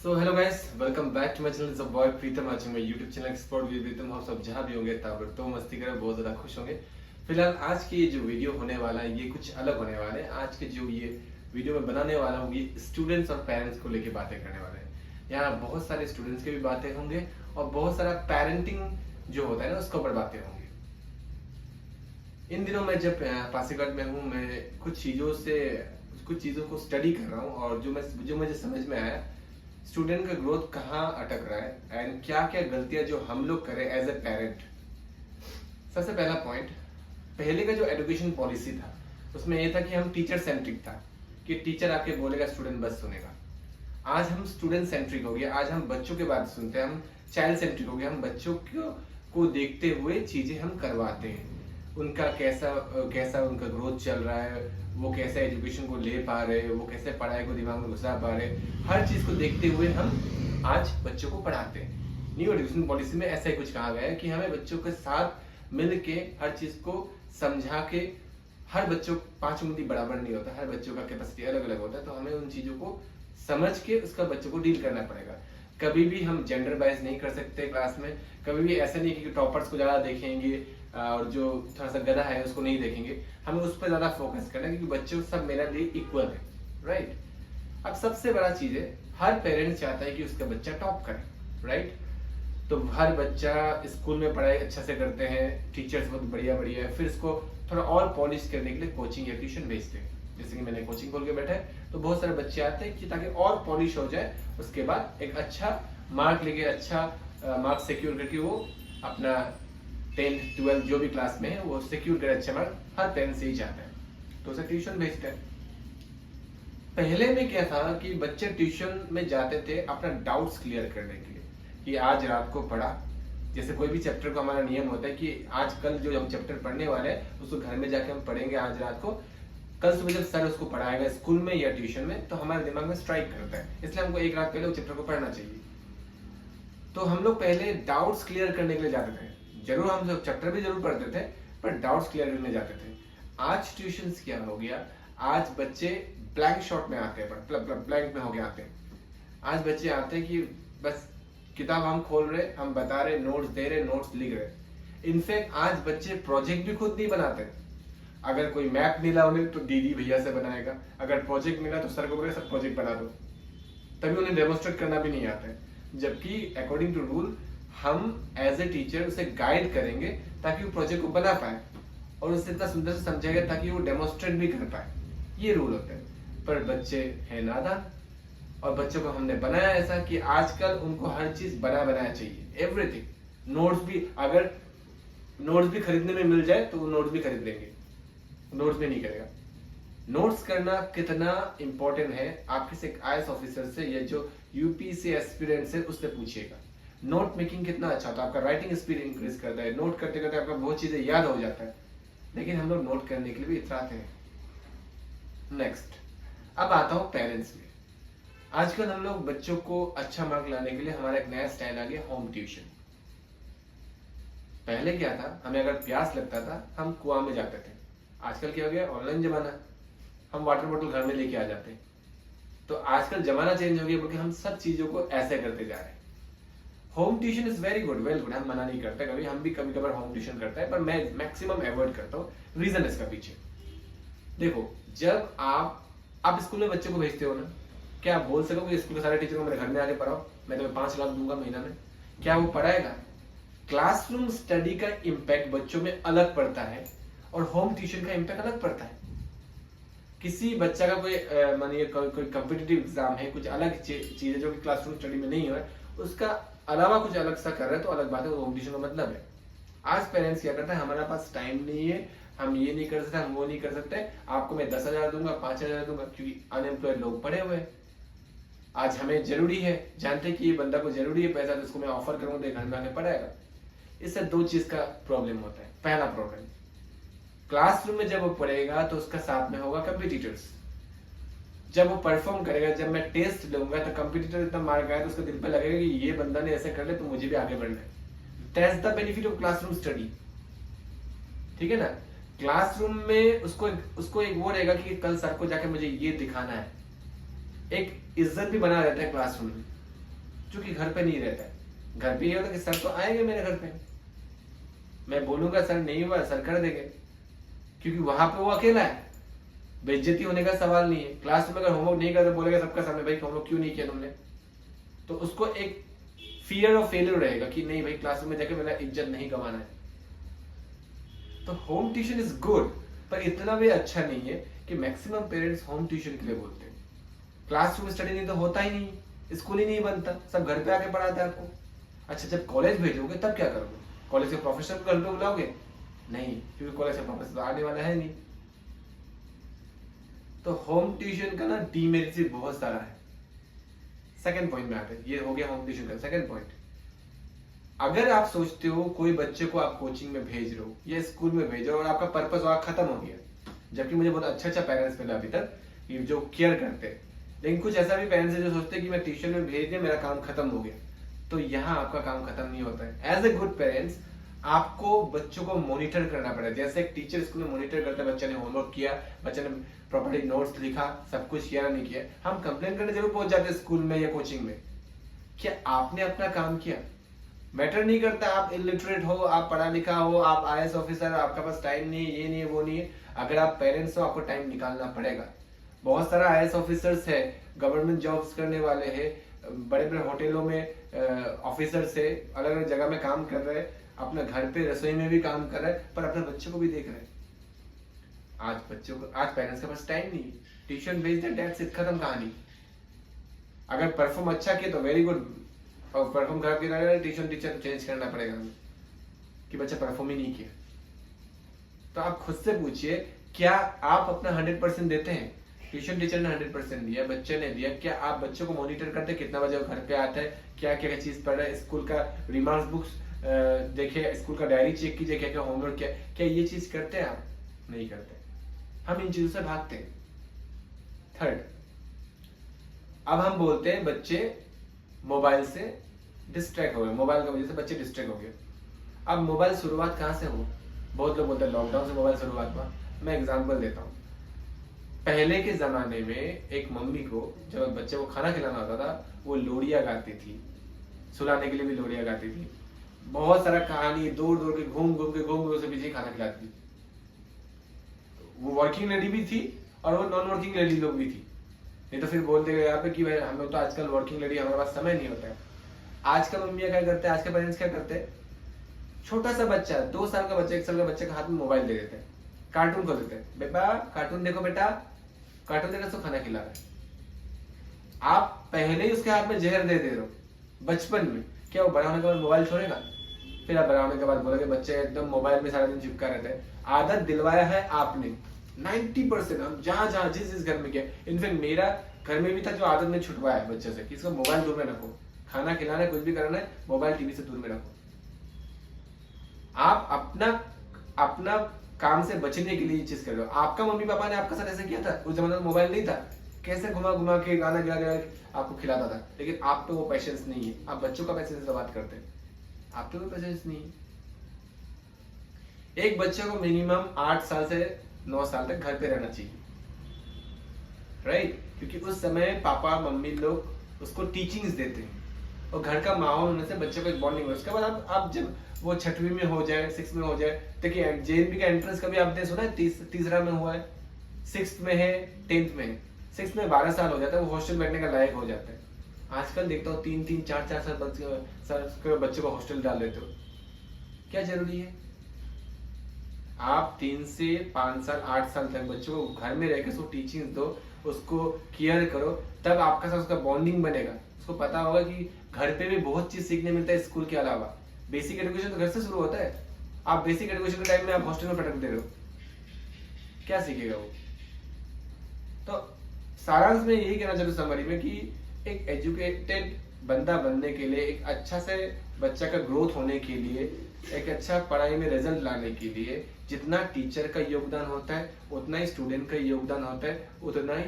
So hello guys, welcome back to my channel. It's a boy Pritam watching my YouTube channel explore with Pritam. आप सब जहां भी होंगे ताबड़तोड़ मस्ती करें, बहुत ज्यादा खुश होंगे। फिलहाल आज की ये जो वीडियो होने वाला है ये कुछ अलग होने वाला है। आज के जो ये वीडियो में बनाने वाला हूँ ये स्टूडेंट्स और पेरेंट्स को लेके बातें करने वाले हैं। यहाँ बहुत सारे स्टूडेंट्स की भी बातें होंगे और बहुत सारा पेरेंटिंग जो होता है ना उसके ऊपर बातें होंगी। इन दिनों मैं जब पासीघाट में हूँ, मैं कुछ चीजों को स्टडी कर रहा हूँ और जो मुझे समझ में आया स्टूडेंट का ग्रोथ कहाँ अटक रहा है एंड क्या क्या गलतियां जो हम लोग करें एज ए पेरेंट। सबसे पहला पॉइंट, पहले का जो एजुकेशन पॉलिसी था उसमें यह था कि हम टीचर सेंट्रिक था, कि टीचर आके बोलेगा स्टूडेंट बस सुनेगा। आज हम स्टूडेंट सेंट्रिक हो गया, आज हम बच्चों के बात सुनते हैं, हम चाइल्ड सेंट्रिक हो गया। हम बच्चों को देखते हुए चीजें हम करवाते हैं, उनका कैसा कैसा उनका ग्रोथ चल रहा है, वो कैसे एजुकेशन को ले पा रहे हैं, वो कैसे पढ़ाई को दिमाग में घुसा पा रहे हैं, हर चीज को देखते हुए हम आज बच्चों को पढ़ाते हैं। न्यू एजुकेशन पॉलिसी में ऐसा ही कुछ कहा गया है कि हमें बच्चों के साथ मिल के हर चीज को समझा के, हर बच्चों 5 उंगली बराबर नहीं होता, हर बच्चों का कैपेसिटी अलग अलग होता है, तो हमें उन चीजों को समझ के उसका बच्चों को डील करना पड़ेगा। कभी भी हम जेंडर बाइज नहीं कर सकते क्लास में, कभी भी ऐसा नहीं कि टॉपर्स को ज्यादा देखेंगे और जो थोड़ा सा गधा है उसको नहीं देखेंगे। हमें उस पर ज्यादा फोकस करना है क्योंकि बच्चे सब मेरे लिए इक्वल है, राइट। अब सबसे बड़ा चीज है, हर पेरेंट्स चाहता है कि उसका बच्चा टॉप करे, राइट। तो हर बच्चा स्कूल में पढ़ाई अच्छा से करते हैं, टीचर्स बहुत बढ़िया बढ़िया है, फिर इसको थोड़ा और पॉलिश करने के लिए कोचिंग या ट्यूशन भेजते हैं। जैसे कि मैंने कोचिंग खोल के बैठा है तो बहुत सारे बच्चे आते हैं कि ताकि और पॉलिश हो जाए, उसके बाद एक अच्छा मार्क लेके, अच्छा मार्क सिक्योर करके वो अपना 10th 12th जो भी क्लास में है वो सिक्योर करे अच्छा मार्क। हर पेरेंट्स यही चाहता है, तो उसे ट्यूशन भेजते हैं। पहले में क्या था कि बच्चे ट्यूशन में जाते थे अपना डाउट्स क्लियर करने के लिए, कि आज रात को पढ़ा, जैसे कोई भी चैप्टर को हमारा नियम होता है कि आज कल जो हम चैप्टर पढ़ने वाले हैं उसको घर में जाके हम पढ़ेंगे आज रात को, कल सुबह जब सर उसको पढ़ाएगा स्कूल में या ट्यूशन में तो हमारे दिमाग में स्ट्राइक करता है, इसलिए हमको एक रात पहले वो चैप्टर को पढ़ना चाहिए। तो हम लोग पहले डाउट्स क्लियर करने के लिए जाते थे, जरूर हम लोग चैप्टर भी जरूर पढ़ते थे पर डाउट्स क्लियर करने जाते थे। आज ट्यूशंस क्या हो गया, आज बच्चे ब्लैंक शॉट में आते हैं, ब्लैंक में होके आते हैं। आज बच्चे आते हैं कि बस किताब हम खोल रहे, हम बता रहे, नोट्स दे रहे, नोट्स लिख रहे। इनफैक्ट आज बच्चे प्रोजेक्ट भी खुद नहीं बनाते। अगर कोई मैप मिला उन्हें तो दीदी भैया से बनाएगा, अगर प्रोजेक्ट मिला तो सर को बोले सर प्रोजेक्ट बना दो, तभी उन्हें डेमोन्स्ट्रेट करना भी नहीं आता है। जबकि अकॉर्डिंग टू रूल हम एज ए टीचर उसे गाइड करेंगे ताकि वो प्रोजेक्ट को बना पाए और उसे इतना सुंदर से समझाएगा ताकि वो डेमोन्स्ट्रेट भी कर पाए। ये रूल होते हैं, पर बच्चे हैं नादान और बच्चों को हमने बनाया ऐसा कि आजकल उनको हर चीज बनाया चाहिए, एवरीथिंग। नोट्स भी, अगर नोट्स भी खरीदने में मिल जाए तो वो नोट्स भी खरीद लेंगे, नोट्स भी नहीं करेगा। नोट्स करना कितना इंपॉर्टेंट है आप किसी आईएएस ऑफिसर से या जो यूपीएससी एस्पिरेंट से उससे पूछिएगा। नोट मेकिंग कितना अच्छा होता है, आपका राइटिंग स्पीड इंक्रीज करता है, नोट करते करते आपका बहुत चीजें याद हो जाता है। लेकिन हम लोग नोट करने के लिए भी इतराते हैं। नेक्स्ट, अब आता हूं पेरेंट्स में। आजकल हम लोग बच्चों को अच्छा मार्क लाने के लिए हमारा एक नया स्टाइल आ गया, होम ट्यूशन। पहले क्या था, हमें अगर प्यास लगता था हम कुआं में जाते थे, आजकल क्या हो गया, ऑनलाइन जमाना, हम वाटर बोतल घर में लेके आ जाते हैं। तो आजकल जमाना चेंज हो गया क्योंकि हम सब चीजों को ऐसे करते जा रहे हैं। Home tuition is very good, well good, हम मना नहीं करते, कभी हम भी कभी कभार होम ट्यूशन करते हैं, पर मैं मैक्सिमम अवॉइड करता हूँ। रीजन इसका पीछे देखो, जब आप स्कूल में बच्चों को भेजते हो ना, क्या आप बोल सकोगे स्कूल के सारे टीचर को मेरे घर में आके पढ़ाओ, मैं तुम्हें 5 लाख दूंगा महीना में? क्या वो पढ़ाएगा? क्लासरूम स्टडी का इम्पैक्ट बच्चों में अलग पड़ता है और होम ट्यूशन का इम्पैक्ट अलग पड़ता है। किसी बच्चा का कोई मानिए कोई कॉम्पिटिटिव एग्जाम है, कुछ अलग चीजें जो कि क्लासरूम स्टडी में नहीं हो, उसका अलावा कुछ अलग सा कर रहे हैं तो अलग बात है, होम ट्यूशन का मतलब है। आज पेरेंट्स क्या करता है, हमारे पास टाइम नहीं है, हम ये नहीं कर सकते, हम वो नहीं कर सकते, आपको मैं 10,000 दूंगा, 5,000 दूंगा, क्योंकि अनएम्प्लॉयड लोग पड़े हुए हैं। आज हमें जरूरी है, जानते हैं कि ये बंदा को जरूरी है पैसा, तो उसको मैं ऑफर करूंगा, घर में आके पढ़ाएगा। इससे 2 चीज का प्रॉब्लम होता है। पहला प्रॉब्लम, क्लासरूम में जब वो पढ़ेगा तो उसका साथ में होगा कंपटीटर्स। जब वो परफॉर्म करेगा, जब मैं टेस्ट लूंगा तो कंपटीटर इतना मार गया तो उसको दिल पे लगेगा कि ये बंदा ने ऐसे कर ले तो मुझे भी आगे बढ़ना है। That's the benefit of classroom study, ठीक है ना। क्लासरूम में उसको एक वो रहेगा कि कल सर को जाके मुझे ये दिखाना है, एक इज्जत भी बना रहता है क्लासरूम में। जो कि घर पे नहीं रहता है। घर पे ये होता है कि सर तो आएंगे मेरे घर पे, मैं बोलूंगा सर नहीं हुआ, सर कर देंगे, क्योंकि वहां पे वो अकेला है, बेइज्जती होने का सवाल नहीं है। क्लास में अगर होमवर्क नहीं करते बोलेगा सबका सामने, भाई होमवर्क क्यों नहीं किया तुमने, तो उसको एक फियर ऑफ फेलियर रहेगा कि नहीं भाई क्लासरूम में जाके मेरा इज्जत नहीं कमाना है। तो होम ट्यूशन इज गुड, पर इतना भी अच्छा नहीं है कि मैक्सिमम पेरेंट्स होम ट्यूशन के लिए बोलते हैं। क्लासरूम स्टडी नहीं तो होता ही नहीं, स्कूल ही नहीं बनता, सब घर पे आके पढ़ाता है आपको। अच्छा जब कॉलेज भेजोगे तब क्या करोगे? कॉलेज के प्रोफेसर को घर पे बुलाओगे? नहीं, क्योंकि कॉलेज का प्रोफेसर तो आने वाला है नहीं। तो होम ट्यूशन का ना डीमेरिट्स भी बहुत सारा है। सेकंड पॉइंट में आते हैं, ये हो गया होम ट्यूशन का सेकंड पॉइंट। अगर आप सोचते हो कोई बच्चे को आप कोचिंग में भेज रहे हो या स्कूल में भेज रहे हो और आपका पर्पस वहां खत्म हो गया, जबकि मुझे बहुत अच्छा पेरेंट्स मिला अभी तक ये जो केयर करते हैं, लेकिन कुछ ऐसा भी पेरेंट्स है जो सोचते हैं कि मैं ट्यूशन में भेज दिया मेरा काम खत्म हो गया, तो यहाँ आपका काम खत्म नहीं होता है। एज ए गुड पेरेंट्स आपको बच्चों को मॉनिटर करना पड़ेगा, जैसे एक टीचर स्कूल में मॉनिटर करता है, बच्चे ने होमवर्क किया, बच्चे ने प्रॉपर्ली नोट्स लिखा, सब कुछ किया नहीं किया, हम कंप्लेन करने जरूर पहुंच जाते हैं स्कूल में या कोचिंग में, क्या आपने अपना काम किया? मैटर नहीं करता आप इलिटरेट हो, आप पढ़ा लिखा हो, आप आईएएस ऑफिसर, आपका पास टाइम नहीं है, ये नहीं है, वो नहीं है, अगर आप पेरेंट्स हो आपको टाइम निकालना पड़ेगा। बहुत सारा आईएएस ऑफिसर्स है, गवर्नमेंट जॉब्स करने वाले हैं, बड़े बड़े होटलों में ऑफिसर्स है, अलग अलग जगह में काम कर रहे हैं, अपना घर पे रसोई में भी काम कर रहे हैं, पर अपने बच्चों को भी देख रहे हैं। आज बच्चों को, आज पेरेंट्स के पास टाइम नहीं, ट्यूशन भेज दे, डेट्स इट, खत्म कहानी। अगर परफॉर्म अच्छा किया तो वेरी गुड, और परफॉर्म खराब किया ट्यूशन टीचर चेंज करना पड़ेगा कि बच्चा परफॉर्म ही नहीं किया। तो आप खुद से पूछिए, क्या आप अपना 100% देते हैं? ट्यूशन टीचर ने 100% दिया, बच्चे ने दिया, क्या आप बच्चों को मॉनिटर करते हैं कितना बजे वो घर पे आता है, क्या क्या चीज पढ़ रहा है, स्कूल का रिमार्क्स बुक्स देखिए, स्कूल का डायरी चेक कीजिए, क्या क्या होमवर्क किया, क्या ये चीज करते हैं आप? नहीं करते, हम इन चीजों से भागते हैं। थर्ड, अब हम बोलते हैं बच्चे मोबाइल से डिस्ट्रैक्ट हो गए, मोबाइल की वजह से बच्चे डिस्ट्रैक्ट हो गए। अब मोबाइल शुरुआत कहाँ से हो? बहुत लोग बोलते हैं लॉकडाउन से मोबाइल शुरुआत हुआ। मैं एग्जांपल देता हूँ, पहले के जमाने में एक मम्मी को जब बच्चे को खाना खिलाना होता था, वो लोरिया गाती थी, सुलाने के लिए भी लोरिया गाती थी, बहुत सारा कहानी दूर दूर के घूम घूम के उसे पीछे खाना खिलाती थी। वो वर्किंग लेडी भी थी और वो नॉन वर्किंग लेडी लोग भी थी, नहीं तो फिर बोल देगा यहाँ पे कि भाई हमें तो आजकल वर्किंग लेडी, हमारे पास समय नहीं होता है। आज का मम्मियाँ क्या करते हैं, आज के पेरेंट्स क्या करते हैं, छोटा सा बच्चा, 2 साल का बच्चा, 1 साल का बच्चे के हाथ में मोबाइल दे देते हैं, कार्टून को देते हैं, बेटा कार्टून देखो, बेटा कार्टून देखकर उसको खाना खिला रहे हैं। आप पहले ही उसके हाथ में जहर दे रहे हो बचपन में, क्या वो बड़ा होने के बाद मोबाइल छोड़ेगा? फिर आप बड़ा होने के बाद बोलोगे बच्चे एकदम मोबाइल में सारा दिन चिपका रहते हैं। आदत दिलवाया है आपने 90%, हम जहां जहां जिस घर में किया, इनफैक्ट मेरा घर में भी था जो आदत ने छुटवाया है बच्चे से कि इसको मोबाइल दूर में रखो, खाना खिलाना है, कुछ भी करना है, मोबाइल टीवी से दूर में रखो। आप अपना काम से बचने के लिए ये चीज कर रहे हो। आपका मम्मी पापा ने आपका साथ ऐसे किया था, उस जमाने में मोबाइल नहीं था, कैसे घुमा घुमा के गाना गा गा आपको खिलाता था, लेकिन आप पे वो पेशेंस नहीं है, आप बच्चों का पेशेंस से बात करते हैं, आप पे वो पेशेंस नहीं है। एक बच्चे को मिनिमम 8 साल से 9 साल तक घर पे रहना चाहिए, राइट? क्योंकि उस समय पापा मम्मी लोग उसको टीचिंग्स देते हैं और घर का माहौल होने से बच्चे को एक बॉन्डिंग हो। उसके बाद आप जब वो 6वीं में हो जाए, 6 में हो जाए, देखिए जेएनपी का एंट्रेंस कभी आपने सुना है? तीसरा में हुआ है, 6th में है, 10th में है, 6th में 12 साल हो जाता है, वो हॉस्टल बैठने का लायक हो जाता है। आजकल देखता हूँ 3-3, 4-4 साल बच्चे को हॉस्टल डाल देते हो, क्या जरूरी है? आप 3 से 5 साल 8 साल तक बच्चों को घर में रहकर उसको टीचिंग दो, उसको केयर करो, तब आपका साथ उसका बॉन्डिंग बनेगा। उसको पता होगा कि घर पे भी बहुत चीज सीखने मिलता है स्कूल के अलावा। बेसिक एजुकेशन तो घर से शुरू होता है, आप बेसिक एजुकेशन के टाइम में आप हॉस्टल में पटक दे रहे हो, क्या सीखेगा वो? तो सारांश में यही कहना चाहता हूँ समरी में कि एक एजुकेटेड बंदा बनने के लिए, एक अच्छा से बच्चा का ग्रोथ होने के लिए, एक अच्छा पढ़ाई में रिजल्ट लाने के लिए जितना टीचर का योगदान होता है उतना ही स्टूडेंट का योगदान होता है, उतना ही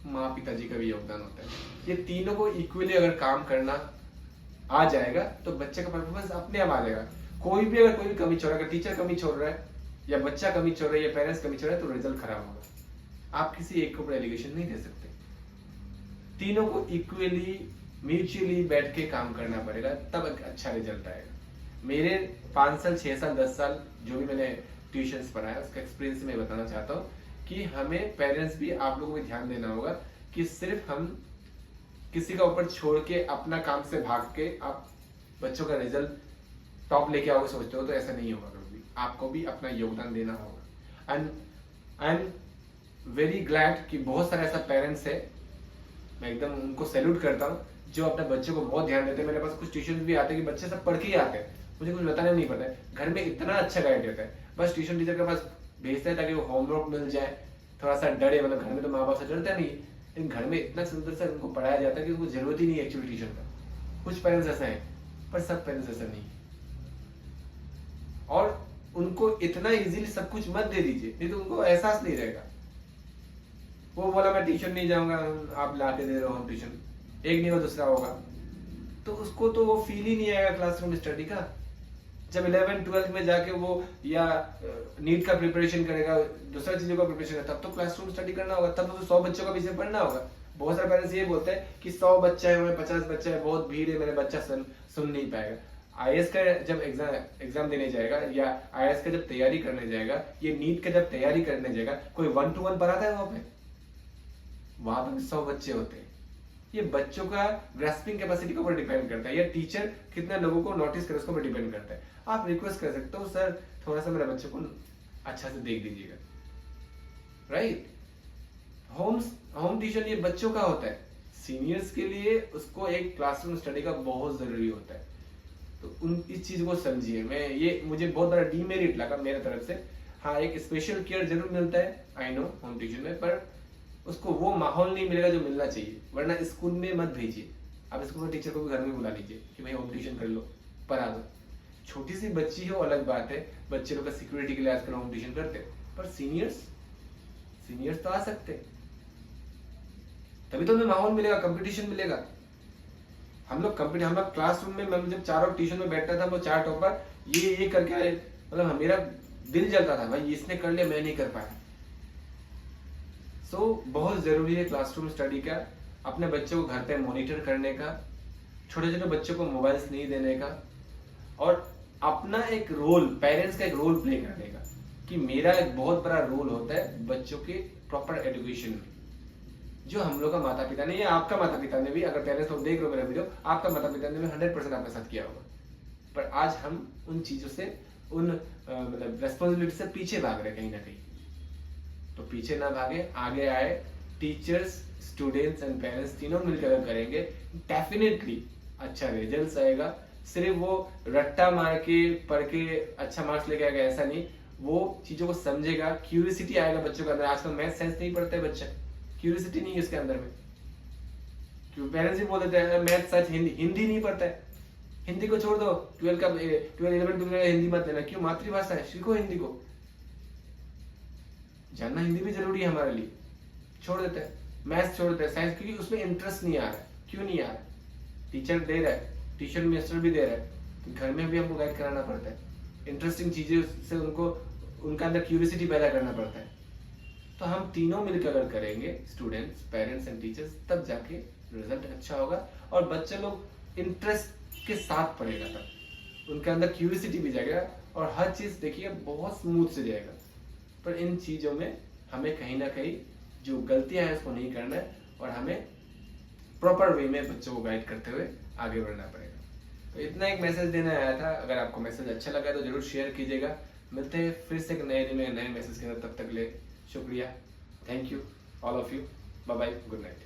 माँ पिताजी का भी योगदान होता है। ये तीनों को इक्वली अगर काम करना आ जाएगा तो बच्चे का परफॉर्मेंस अपने आप आ जाएगा। कोई भी कमी छोड़ रहा है, अगर टीचर कमी छोड़ रहा है या बच्चा कमी छोड़ रहा है या पेरेंट्स कमी छोड़ रहा है तो रिजल्ट खराब होगा। आप किसी एक के ऊपर एलिगेशन नहीं दे सकते, तीनों को इक्वली म्यूचुअली बैठ के काम करना पड़ेगा, तब एक अच्छा रिजल्ट आएगा। मेरे 5 साल 6 साल 10 साल जो भी मैंने ट्यूशंस पढ़ाया उसका एक्सपीरियंस मैं बताना चाहता हूँ कि हमें पेरेंट्स भी, आप लोगों को भी ध्यान देना होगा कि सिर्फ हम किसी का ऊपर छोड़ के अपना काम से भाग के आप बच्चों का रिजल्ट टॉप लेके आओगे सोचते हो, तो ऐसा नहीं होगा कभी। आपको भी अपना योगदान देना होगा। And I am very glad कि बहुत सारे ऐसा पेरेंट्स है, मैं एकदम उनको सैल्यूट करता हूँ, जो अपने बच्चों को बहुत ध्यान देते हैं। मेरे पास कुछ ट्यूशन भी आते हैं कि बच्चे सब पढ़ के ही आते हैं, मुझे कुछ बताना नहीं पड़ता है, घर में इतना अच्छा गाइड देता है, बस ट्यूशन टीचर के पास भेजता है ताकि वो होमवर्क मिल जाए, थोड़ा सा डरे, मतलब घर में तो माँ बाप से डरता नहीं, लेकिन घर में इतना सुंदर से उनको पढ़ाया जाता है कि उनको जरूरत ही नहीं है एक्चुअली ट्यूशन का। कुछ पेरेंट्स ऐसा है, पर सब पेरेंट्स ऐसा नहीं है। और उनको इतना इजीली सब कुछ मत दे दीजिए, नहीं तो उनको एहसास नहीं रहेगा। वो बोला मैं ट्यूशन नहीं जाऊंगा, आप ला के दे रहे हो ट्यूशन, एक नहीं हो दूसरा होगा, तो उसको तो वो फील ही नहीं आएगा क्लासरूम स्टडी का। जब 11-12 में जाके वो या नीट का प्रिपरेशन करेगा, दूसरा चीजों का प्रिपरेशन करेगा, तब तो क्लासरूम स्टडी करना होगा, तब तो 100 बच्चों का पीछे पढ़ना होगा। बहुत सारे पेरेंट्स ये बोलते हैं कि 100 बच्चा है, हमें 50 बच्चा है, बहुत भीड़ है, मेरा बच्चा सुन नहीं पाएगा। आईएएस का जब एग्जाम देने जाएगा या आईएएस का जब तैयारी करने जाएगा, ये नीट का जब तैयारी करने जाएगा, कोई 1-to-1 पढ़ाता है वहां पे 100 बच्चे होते हैं। ये बच्चों का ग्रास्पिंग कैपेसिटी के ऊपर डिपेंड करता है, या टीचर कितने लोगों को नोटिस करे उसके ऊपर डिपेंड करता है। आप रिक्वेस्ट कर सकते हो, सर थोड़ा सा मेरे बच्चों को अच्छा से देख लीजिएगा, राइट। होम ट्यूशन ये बच्चों का होता है, सीनियर्स के लिए उसको एक क्लासरूम स्टडी का बहुत जरूरी होता है। तो इस चीज को समझिए। मुझे बहुत बड़ा डीमेरिट लगा मेरे तरफ से। हाँ, एक स्पेशल केयर जरूर मिलता है, आई नो, होम ट्यूशन में, पर उसको वो माहौल नहीं मिलेगा जो मिलना चाहिए। वरना स्कूल में मत भेजिए, आप स्कूल में टीचर को भी घर में बुला लीजिए कि भाई होम ट्यूशन कर लो, पढ़ा दो। छोटी सी बच्ची हो अलग बात है, बच्चे लोग का सिक्योरिटी के लिए आजकल होम ट्यूशन करते हैं, पर सीनियर्स तो आ सकते, तभी तो हमें माहौल मिलेगा, कंपटीशन मिलेगा। हम लोग क्लासरूम में, मैं जब चारों ट्यूशन में बैठता था, वो 4 टॉपर ये करके आए, मतलब मेरा दिल जलता था, भाई इसने कर लिया, मैं नहीं कर पाया। बहुत जरूरी है क्लासरूम स्टडी का, अपने बच्चों को घर पे मॉनिटर करने का, छोटे छोटे बच्चों को मोबाइल्स नहीं देने का, और अपना एक रोल, पेरेंट्स का एक रोल प्ले करने का, कि मेरा एक बहुत बड़ा रोल होता है बच्चों के प्रॉपर एजुकेशन में, जो हम लोग का माता पिता ने या आपका माता पिता ने भी, अगर पेरेंट्स लोग देख रहे हो मेरा वीडियो, आपका माता पिता ने भी 100% आपके साथ किया होगा। पर आज हम उन चीजों से, उन मतलब रेस्पॉन्सिबिलिटी से पीछे भाग रहे कहीं ना कहीं। तो पीछे ना भागे, आगे आए। टीचर्स, स्टूडेंट्स एंड पेरेंट्स तीनों मिलकर करेंगे, डेफिनेटली अच्छा रिजल्ट आएगा। सिर्फ वो रट्टा मार के पढ़ के अच्छा मार्क्स लेके आएगा ऐसा नहीं, वो चीजों को समझेगा, क्यूरियोसिटी आएगा बच्चों के अंदर। आजकल मैथ साइंस नहीं पढ़ता है बच्चा, क्यूरियोसिटी नहीं है उसके अंदर में। क्यों पेरेंट्स भी बोल देते हैं मैथ साइंस, हिंदी नहीं पढ़ता है, हिंदी को छोड़ दो, 12 हिंदी मत लेना। क्यों? मातृभाषा है, सीखो हिंदी को, जानना हिंदी भी जरूरी है हमारे लिए। छोड़ देते हैं मैथ्स, छोड़ देते हैं साइंस, क्योंकि उसमें इंटरेस्ट नहीं आ रहा है। क्यों नहीं आ रहा है? टीचर दे रहा है, ट्यूशन मास्टर भी दे रहा है, तो घर में भी हमको गाइड कराना पड़ता है। इंटरेस्टिंग चीजें से उनको, उनका अंदर क्यूरियोसिटी पैदा करना पड़ता है। तो हम तीनों मिलकर अगर करेंगे, स्टूडेंट्स, पेरेंट्स एंड टीचर्स, तब जाके रिजल्ट अच्छा होगा और बच्चे लोग इंटरेस्ट के साथ पढ़ेगा, तब उनके अंदर क्यूरियोसिटी भी जाएगा और हर चीज देखिए बहुत स्मूथ से जाएगा। पर इन चीजों में हमें कहीं ना कहीं जो गलतियां हैं उसको नहीं करना है और हमें प्रॉपर वे में बच्चों को गाइड करते हुए आगे बढ़ना पड़ेगा। तो इतना एक मैसेज देना आया था। अगर आपको मैसेज अच्छा लगा तो जरूर शेयर कीजिएगा। मिलते हैं फिर से एक नए मैसेज के अंदर, तब तक ले शुक्रिया, thank you all of you, bye bye, good night.